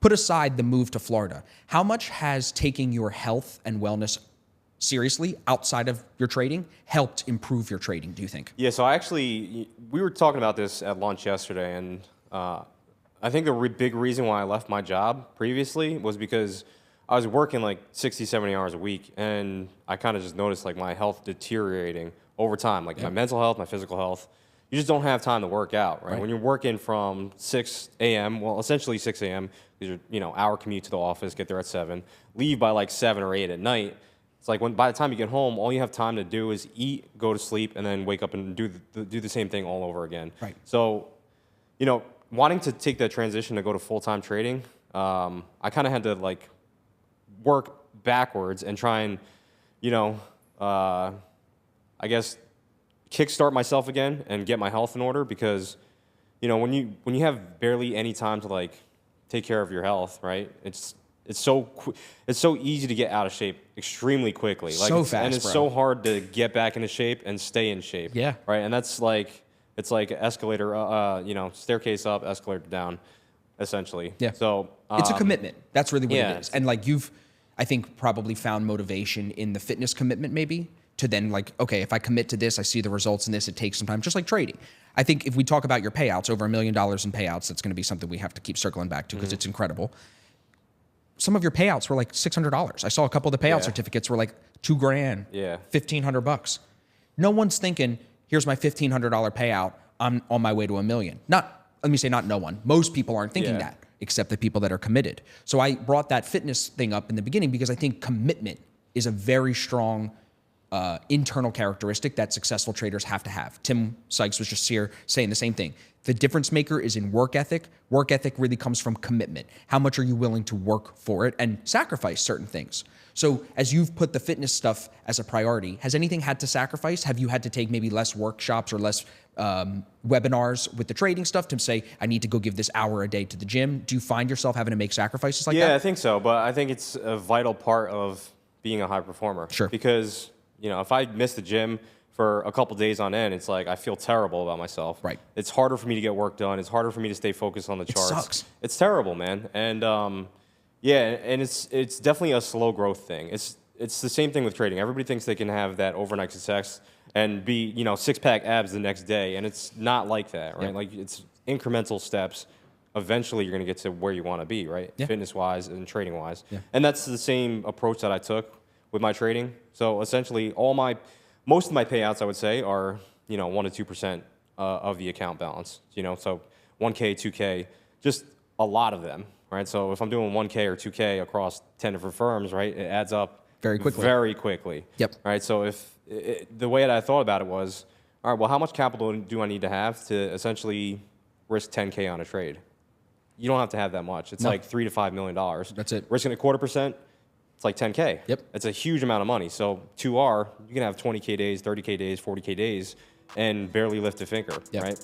put aside the move to Florida, how much has taking your health and wellness seriously outside of your trading helped improve your trading, do you think? Yeah, so we were talking about this at lunch yesterday, and I think the big reason why I left my job previously was because I was working like 60, 70 hours a week, and I kind of just noticed like my health deteriorating over time, like my mental health, my physical health. You just don't have time to work out, right? When you're working from 6 a.m., well, essentially 6 a.m., because you're, hour commute to the office, get there at 7, leave by like 7 or 8 at night. It's like by the time you get home, all you have time to do is eat, go to sleep, and then wake up and do the same thing all over again. Right. So, wanting to take that transition to go to full-time trading, I kind of had to like work backwards and try and, I guess, kickstart myself again and get my health in order, because, when you have barely any time to like take care of your health, right? It's so easy to get out of shape extremely quickly. Like so fast, and it's so hard to get back into shape and stay in shape. Yeah. Right. And that's like it's like escalator, staircase up, escalator down, essentially. Yeah. So it's a commitment. That's really what yeah, it is. And like I think probably found motivation in the fitness commitment, maybe, to then like, okay, if I commit to this, I see the results in this, it takes some time, just like trading. I think if we talk about your payouts, over $1 million in payouts, that's going to be something we have to keep circling back to because it's incredible. Some of your payouts were like $600. I saw a couple of the payout certificates were like $2,000, $1,500. No one's thinking, here's my $1,500 payout, I'm on my way to $1 million. Let me say not no one. Most people aren't thinking that, except the people that are committed. So I brought that fitness thing up in the beginning because I think commitment is a very strong internal characteristic that successful traders have to have. Tim Sykes was just here saying the same thing. The difference maker is in work ethic. Work ethic really comes from commitment. How much are you willing to work for it and sacrifice certain things? So as you've put the fitness stuff as a priority, has anything had to sacrifice? Have you had to take maybe less workshops or less webinars with the trading stuff to say, I need to go give this hour a day to the gym? Do you find yourself having to make sacrifices like that? Yeah, I think so. But I think it's a vital part of being a high performer. Sure. Because, if I miss the gym for a couple days on end, it's like I feel terrible about myself. Right. It's harder for me to get work done. It's harder for me to stay focused on the charts. It sucks. It's terrible, man. And and it's definitely a slow growth thing. It's the same thing with trading. Everybody thinks they can have that overnight success and be, six-pack abs the next day, and it's not like that, right? Yeah. Like it's incremental steps. Eventually, you're going to get to where you want to be, right? Yeah. Fitness-wise and trading-wise. Yeah. And that's the same approach that I took with my trading. So essentially, most of my payouts, I would say, are 1% to 2% of the account balance. So 1K, 2K, just a lot of them, right? So if I'm doing 1K or 2K across 10 different firms, right, it adds up very quickly. Very quickly. Yep. Right. So the way that I thought about it was, all right, well, how much capital do I need to have to essentially risk 10K on a trade? You don't have to have that much. It's like $3 to $5 million. That's it. Risking 0.25%. It's like 10K. Yep. It's a huge amount of money. So 2R, you can have 20K days, 30K days, 40K days, and barely lift a finger, right?